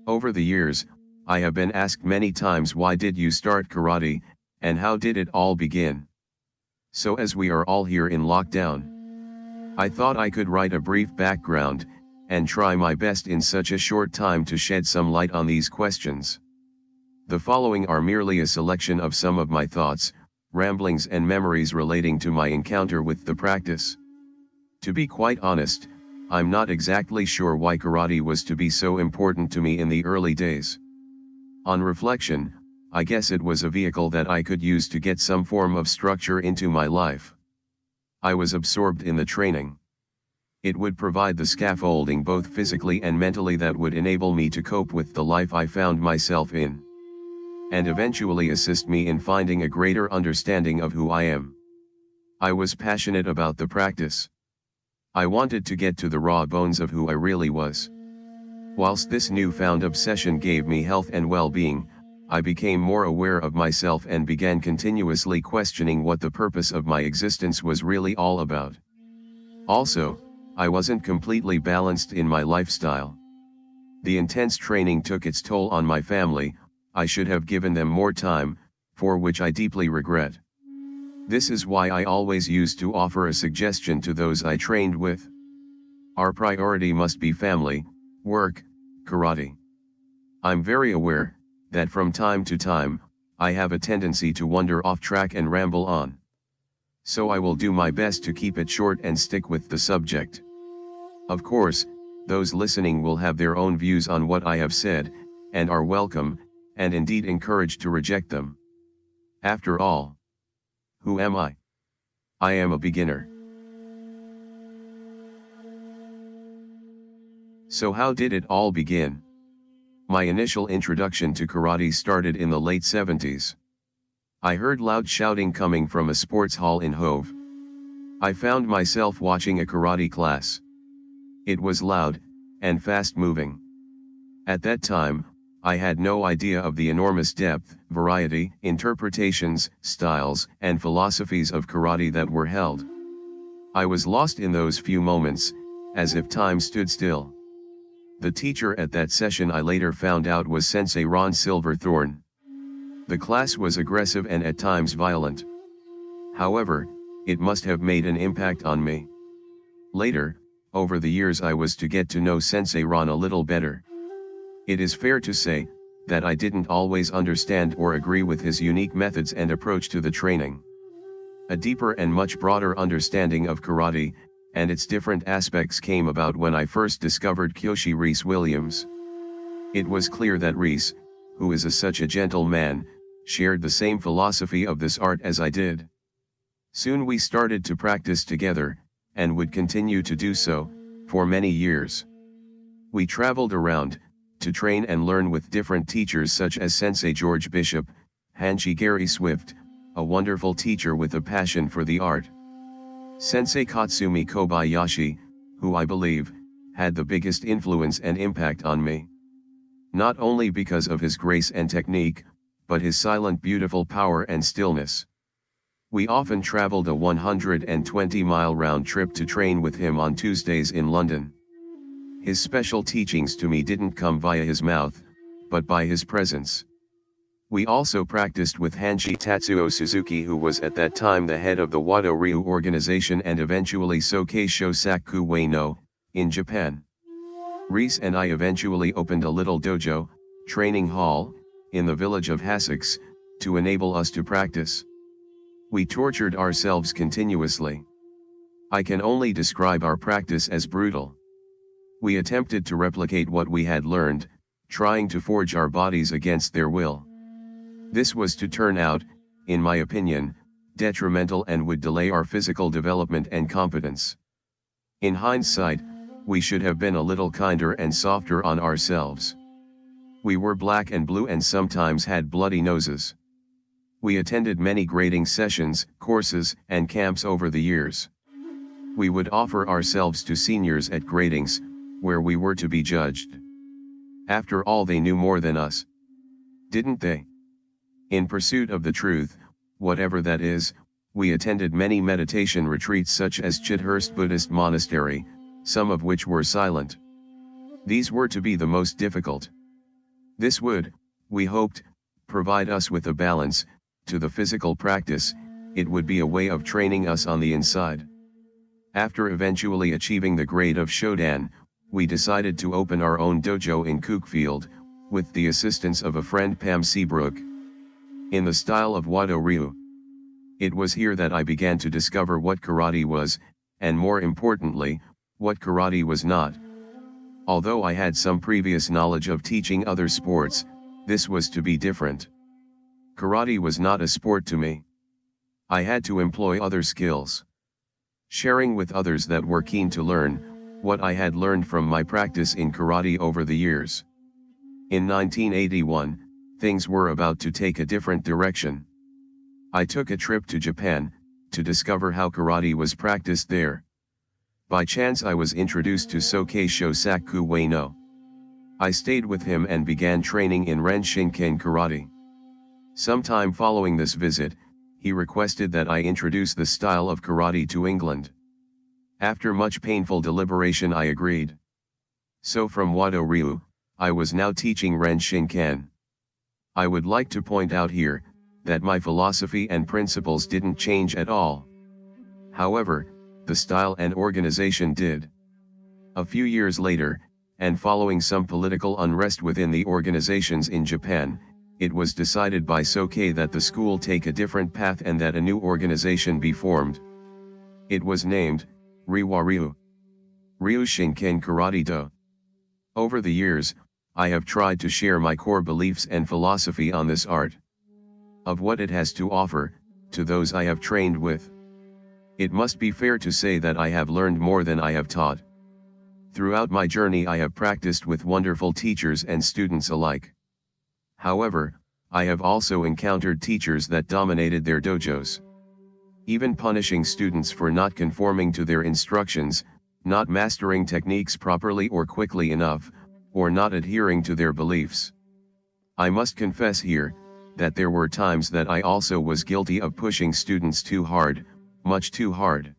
Over the years, I have been asked many times, why did you start karate, and how did it all begin? So as we are all here in lockdown, I thought I could write a brief background, and try my best in such a short time to shed some light on these questions. The following are merely a selection of some of my thoughts, ramblings and memories relating to my encounter with the practice. To be quite honest, I'm not exactly sure why karate was to be so important to me in the early days. On reflection, I guess it was a vehicle that I could use to get some form of structure into my life. I was absorbed in the training. It would provide the scaffolding both physically and mentally that would enable me to cope with the life I found myself in, and eventually assist me in finding a greater understanding of who I am. I was passionate about the practice. I wanted to get to the raw bones of who I really was. Whilst this newfound obsession gave me health and well-being, I became more aware of myself and began continuously questioning what the purpose of my existence was really all about. Also, I wasn't completely balanced in my lifestyle. The intense training took its toll on my family. I should have given them more time, for which I deeply regret. This is why I always used to offer a suggestion to those I trained with. Our priority must be family, work, karate. I'm very aware that from time to time, I have a tendency to wander off track and ramble on. So I will do my best to keep it short and stick with the subject. Of course, those listening will have their own views on what I have said, and are welcome, and indeed encouraged to reject them. After all, who am I? I am a beginner. So how did it all begin? My initial introduction to karate started in the late 70s. I heard loud shouting coming from a sports hall in Hove. I found myself watching a karate class. It was loud, and fast-moving. At that time, I had no idea of the enormous depth, variety, interpretations, styles, and philosophies of karate that were held. I was lost in those few moments, as if time stood still. The teacher at that session, I later found out, was Sensei Ron Silverthorne. The class was aggressive and at times violent. However, it must have made an impact on me. Later, over the years, I was to get to know Sensei Ron a little better. It is fair to say that I didn't always understand or agree with his unique methods and approach to the training. A deeper and much broader understanding of karate and its different aspects came about when I first discovered Kyoshi Reese Williams. It was clear that Reese, who is such a gentle man, shared the same philosophy of this art as I did. Soon we started to practice together, and would continue to do so, for many years. We traveled around, to train and learn with different teachers such as Sensei George Bishop, Hanji Gary Swift, a wonderful teacher with a passion for the art. Sensei Katsumi Kobayashi, who I believe, had the biggest influence and impact on me. Not only because of his grace and technique, but his silent beautiful power and stillness. We often traveled a 120-mile round trip to train with him on Tuesdays in London. His special teachings to me didn't come via his mouth, but by his presence. We also practiced with Hanshi Tatsuo Suzuki, who was at that time the head of the Wado Ryu organization and eventually Soke Shosaku Ueno, in Japan. Reese and I eventually opened a little dojo, training hall, in the village of Hassocks, to enable us to practice. We tortured ourselves continuously. I can only describe our practice as brutal. We attempted to replicate what we had learned, trying to forge our bodies against their will. This was to turn out, in my opinion, detrimental and would delay our physical development and competence. In hindsight, we should have been a little kinder and softer on ourselves. We were black and blue and sometimes had bloody noses. We attended many grading sessions, courses, and camps over the years. We would offer ourselves to seniors at gradings, where we were to be judged. After all, they knew more than us. Didn't they? In pursuit of the truth, whatever that is, we attended many meditation retreats such as Chithurst Buddhist Monastery, some of which were silent. These were to be the most difficult. This would, we hoped, provide us with a balance to the physical practice. It would be a way of training us on the inside. After eventually achieving the grade of Shodan, we decided to open our own dojo in Cookfield, with the assistance of a friend Pam Seabrook, in the style of Wado Ryu. It was here that I began to discover what karate was, and more importantly, what karate was not. Although I had some previous knowledge of teaching other sports, this was to be different. Karate was not a sport to me. I had to employ other skills. Sharing with others that were keen to learn what I had learned from my practice in karate over the years. In 1981, things were about to take a different direction. I took a trip to Japan to discover how karate was practiced there. By chance I was introduced to Soke Shosaku Ueno. I stayed with him and began training in Ren Shinken karate. Sometime following this visit, he requested that I introduce the style of karate to England. After much painful deliberation I agreed. So from Wado Ryu, I was now teaching Ren Shinken. I would like to point out here, that my philosophy and principles didn't change at all. However, the style and organization did. A few years later, and following some political unrest within the organizations in Japan, it was decided by Soke that the school take a different path and that a new organization be formed. It was named, Reiwa Ryu. Ryu Shinken Karate Do. Over the years, I have tried to share my core beliefs and philosophy on this art. Of what it has to offer, to those I have trained with. It must be fair to say that I have learned more than I have taught. Throughout my journey I have practiced with wonderful teachers and students alike. However, I have also encountered teachers that dominated their dojos. Even punishing students for not conforming to their instructions, not mastering techniques properly or quickly enough, or not adhering to their beliefs. I must confess here, that there were times that I also was guilty of pushing students too hard, much too hard.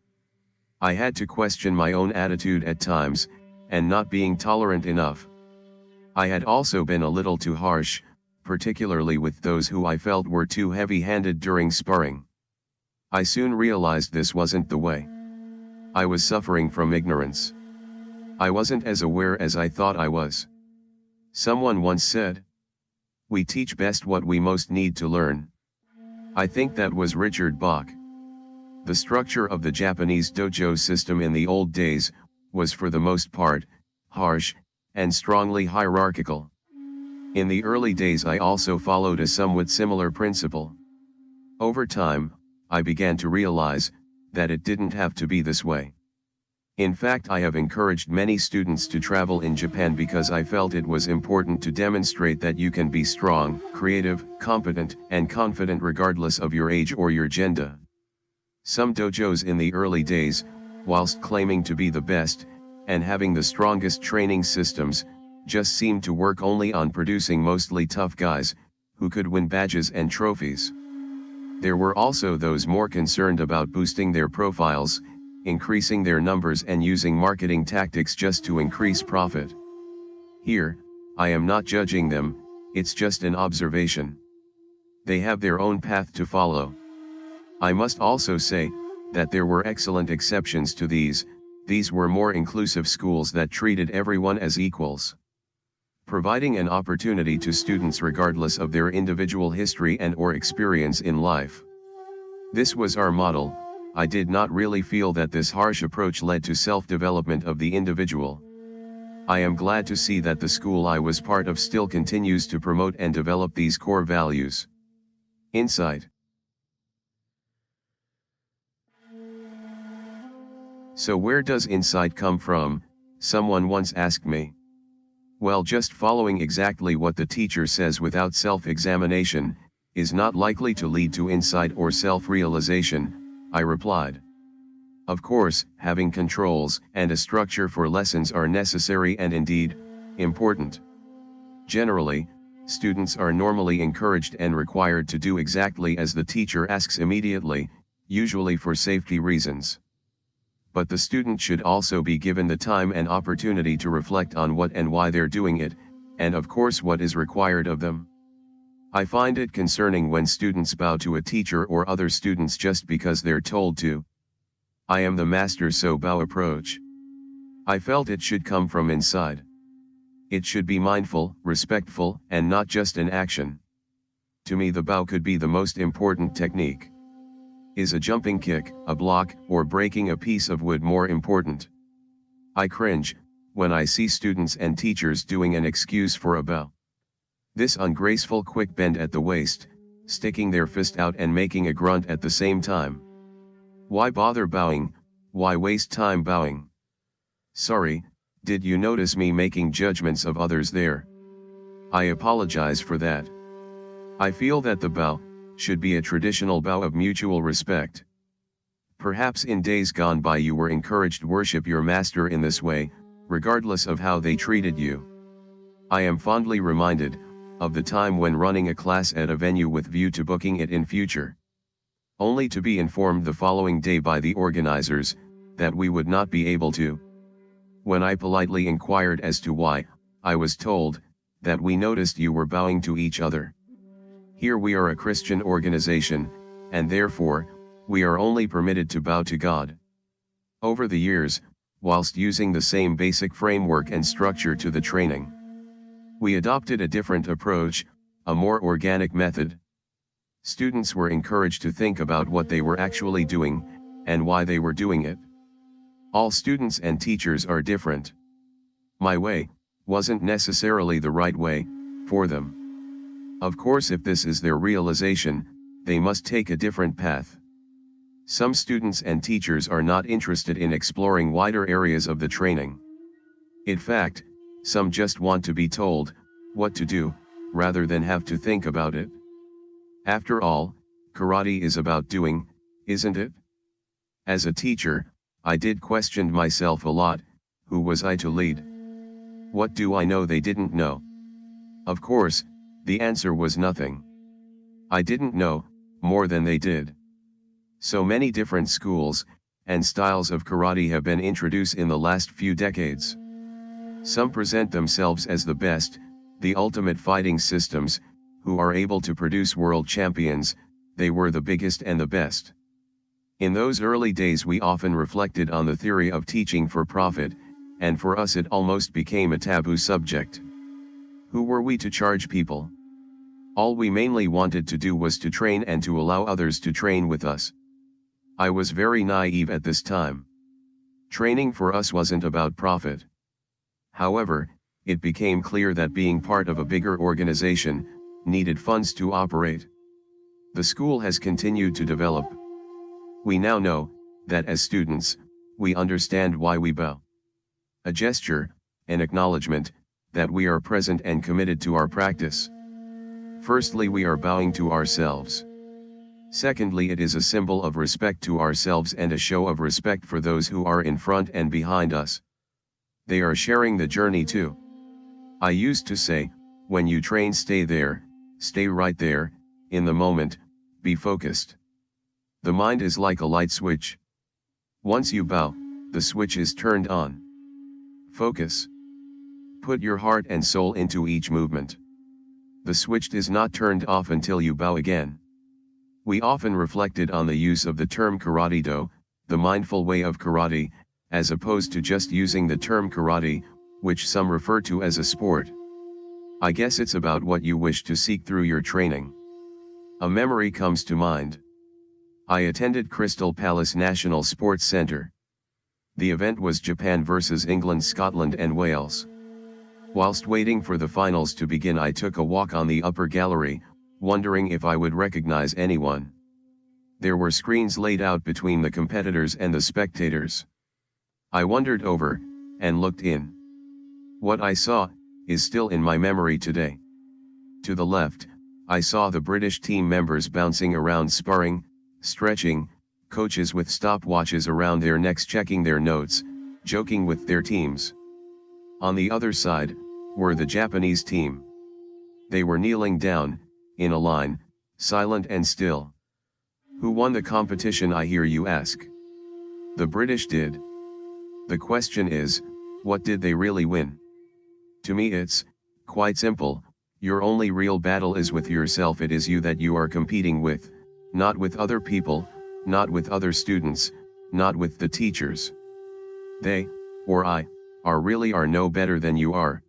I had to question my own attitude at times, and not being tolerant enough. I had also been a little too harsh, particularly with those who I felt were too heavy-handed during sparring. I soon realized this wasn't the way. I was suffering from ignorance. I wasn't as aware as I thought I was. Someone once said, "We teach best what we most need to learn." I think that was Richard Bach. The structure of the Japanese dojo system in the old days, was for the most part, harsh, and strongly hierarchical. In the early days I also followed a somewhat similar principle. Over time, I began to realize, that it didn't have to be this way. In fact, I have encouraged many students to travel in Japan because I felt it was important to demonstrate that you can be strong, creative, competent, and confident regardless of your age or your gender. Some dojos in the early days, whilst claiming to be the best, and having the strongest training systems, just seemed to work only on producing mostly tough guys, who could win badges and trophies. There were also those more concerned about boosting their profiles, increasing their numbers and using marketing tactics just to increase profit. Here, I am not judging them, it's just an observation. They have their own path to follow. I must also say, that there were excellent exceptions to these were more inclusive schools that treated everyone as equals. Providing an opportunity to students regardless of their individual history and or experience in life. This was our model. I did not really feel that this harsh approach led to self-development of the individual. I am glad to see that the school I was part of still continues to promote and develop these core values. Insight. So where does insight come from? Someone once asked me. Well, just following exactly what the teacher says without self-examination, is not likely to lead to insight or self-realization, I replied. Of course, having controls and a structure for lessons are necessary and indeed, important. Generally, students are normally encouraged and required to do exactly as the teacher asks immediately, usually for safety reasons. But the student should also be given the time and opportunity to reflect on what and why they're doing it, and of course what is required of them. I find it concerning when students bow to a teacher or other students just because they're told to. I am the master, so bow approach. I felt it should come from inside. It should be mindful, respectful, and not just an action. To me, the bow could be the most important technique. Is a jumping kick, a block, or breaking a piece of wood more important? I cringe when I see students and teachers doing an excuse for a bow. This ungraceful quick bend at the waist, sticking their fist out and making a grunt at the same time. Why bother bowing? Why waste time bowing? Sorry, did you notice me making judgments of others there? I apologize for that. I feel that the bow should be a traditional bow of mutual respect. Perhaps in days gone by you were encouraged to worship your master in this way, regardless of how they treated you. I am fondly reminded of the time when running a class at a venue with view to booking it in future, only to be informed the following day by the organizers that we would not be able to. When I politely inquired as to why, I was told that we noticed you were bowing to each other. Here we are a Christian organization, and therefore, we are only permitted to bow to God. Over the years, whilst using the same basic framework and structure to the training, we adopted a different approach, a more organic method. Students were encouraged to think about what they were actually doing, and why they were doing it. All students and teachers are different. My way wasn't necessarily the right way for them. Of course, if this is their realization, they must take a different path. Some students and teachers are not interested in exploring wider areas of the training. In fact, some just want to be told what to do, rather than have to think about it. After all, karate is about doing, isn't it? As a teacher, I did question myself a lot. Who was I to lead? What do I know they didn't know? Of course, the answer was nothing. I didn't know more than they did. So many different schools and styles of karate have been introduced in the last few decades. Some present themselves as the best, the ultimate fighting systems, who are able to produce world champions. They were the biggest and the best. In those early days we often reflected on the theory of teaching for profit, and for us it almost became a taboo subject. Who were we to charge people? All we mainly wanted to do was to train and to allow others to train with us. I was very naive at this time. Training for us wasn't about profit. However, it became clear that being part of a bigger organization needed funds to operate. The school has continued to develop. We now know that as students, we understand why we bow. A gesture, an acknowledgement, that we are present and committed to our practice. Firstly, we are bowing to ourselves. Secondly, it is a symbol of respect to ourselves and a show of respect for those who are in front and behind us. They are sharing the journey too. I used to say, when you train, stay there, stay right there, in the moment, be focused. The mind is like a light switch. Once you bow, the switch is turned on. Focus. Put your heart and soul into each movement. The switch is not turned off until you bow again. We often reflected on the use of the term karate-do, the mindful way of karate, as opposed to just using the term karate, which some refer to as a sport. I guess it's about what you wish to seek through your training. A memory comes to mind. I attended Crystal Palace National Sports Centre. The event was Japan versus England, Scotland and Wales. Whilst waiting for the finals to begin, I took a walk on the upper gallery, wondering if I would recognize anyone. There were screens laid out between the competitors and the spectators. I wandered over and looked in. What I saw is still in my memory today. To the left, I saw the British team members bouncing around, sparring, stretching, coaches with stopwatches around their necks checking their notes, joking with their teams. On the other side were the Japanese team. They were kneeling down, in a line, silent and still. Who won the competition, I hear you ask? The British did. The question is, what did they really win? To me it's Quite simple, your only real battle is with yourself. It is you that you are competing with, not with other people, not with other students, not with the teachers. They, or I, are no better than you are.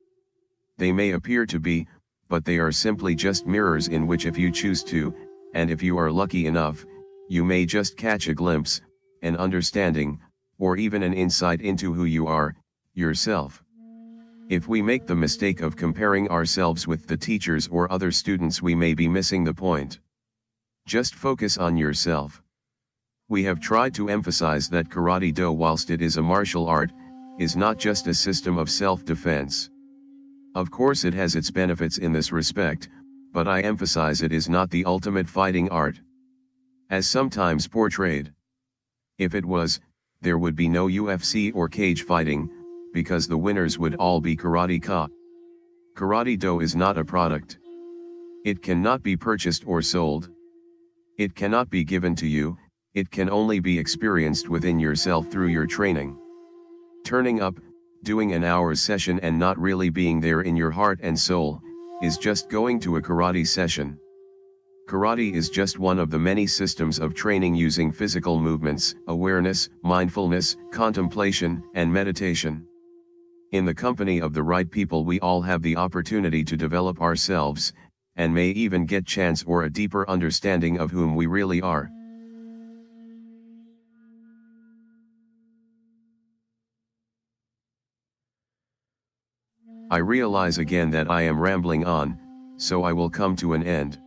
They may appear to be, but they are simply just mirrors in which if you choose to, and if you are lucky enough, you may just catch a glimpse, an understanding, or even an insight into who you are, yourself. If we make the mistake of comparing ourselves with the teachers or other students, we may be missing the point. Just focus on yourself. We have tried to emphasize that Karate-Do, whilst it is a martial art, is not just a system of self-defense. Of course it has its benefits in this respect, but I emphasize it is not the ultimate fighting art, as sometimes portrayed. If it was, there would be no UFC or cage fighting, because the winners would all be karateka. Karate-Do is not a product. It cannot be purchased or sold. It cannot be given to you, it can only be experienced within yourself through your training. Turning up, doing an hour's session and not really being there in your heart and soul, is just going to a karate session. Karate is just one of the many systems of training using physical movements, awareness, mindfulness, contemplation, and meditation. In the company of the right people, we all have the opportunity to develop ourselves, and may even get chance or a deeper understanding of whom we really are. I realize again that I am rambling on, so I will come to an end.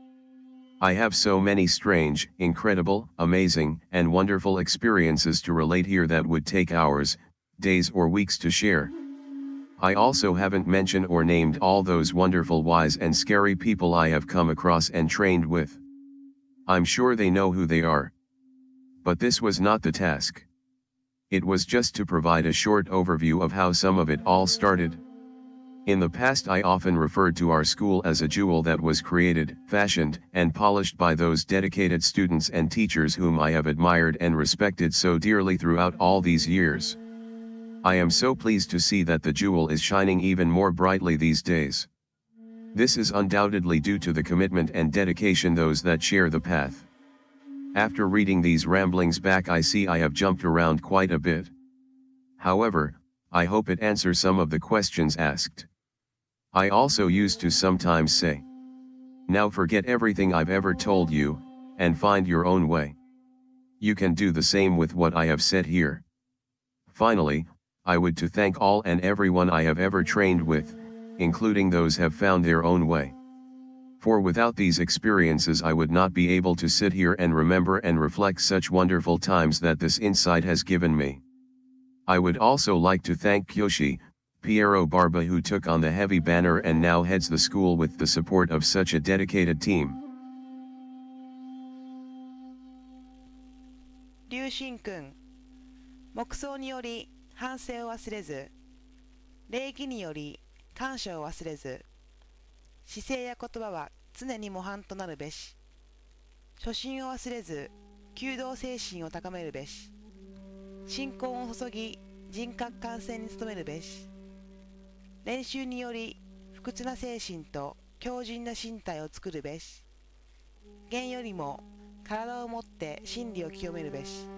I have so many strange, incredible, amazing, and wonderful experiences to relate here that would take hours, days or weeks to share. I also haven't mentioned or named all those wonderful, wise and scary people I have come across and trained with. I'm sure they know who they are. But this was not the task. It was just to provide a short overview of how some of it all started. In the past, I often referred to our school as a jewel that was created, fashioned, and polished by those dedicated students and teachers whom I have admired and respected so dearly throughout all these years. I am so pleased to see that the jewel is shining even more brightly these days. This is undoubtedly due to the commitment and dedication those that share the path. After reading these ramblings back, I see I have jumped around quite a bit. However, I hope it answers some of the questions asked. I also used to sometimes say, now forget everything I've ever told you, and find your own way. You can do the same with what I have said here. Finally, I would to thank all and everyone I have ever trained with, including those have found their own way. For without these experiences I would not be able to sit here and remember and reflect such wonderful times that this insight has given me. I would also like to thank Kyoshi, Piero Barba, who took on the heavy banner and now heads the school with the support of such a dedicated team. 龍神君、黙想により反省を忘れず、礼儀により感謝を忘れず、姿勢や言葉は常に模範となるべし。初心を忘れず、弓道精神を高めるべし。信仰を注ぎ、人格完成に努めるべし。練習により不屈な精神と強靭な身体を作るべし。弦よりも体をもって真理を清めるべし。